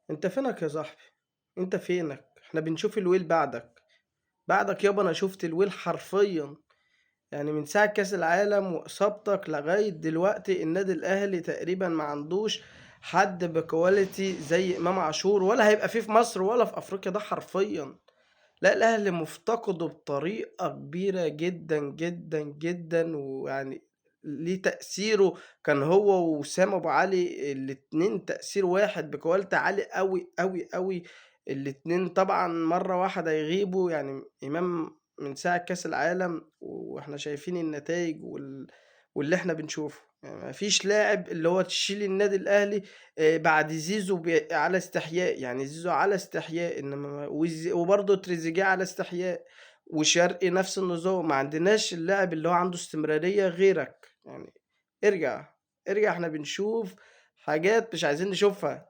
انت فينك يا صاحبي؟ انت فينك؟ احنا بنشوف الويل بعدك يابا. انا شفت الويل حرفيا، يعني من ساعة كاس العالم واصابتك لغاية دلوقتي النادي الاهلي تقريبا ما عندوش حد بكواليتي زي امام عاشور، ولا هيبقى فيه في مصر ولا في افريقيا، ده حرفيا. لا، الاهلي مفتقده بطريقة كبيرة جدا جدا جدا، ويعني ليه تأثيره. كان هو وسام ابو علي الاتنين تأثير واحد بكواليتي عالي قوي قوي قوي. الاتنين طبعا مرة واحدة يغيبوا، يعني امام من ساعة كاس العالم واحنا شايفين النتائج واللي احنا بنشوفه، يعني مفيش لاعب اللي هو تشيل النادي الاهلي بعد زيزو على استحياء. يعني زيزو على استحياء، انما وبرضه تريزيجيه على استحياء، وشرقي نفس النظام. ما عندناش اللاعب اللي هو عنده استمرارية غيرك يعني. ارجع ارجع، احنا بنشوف حاجات مش عايزين نشوفها.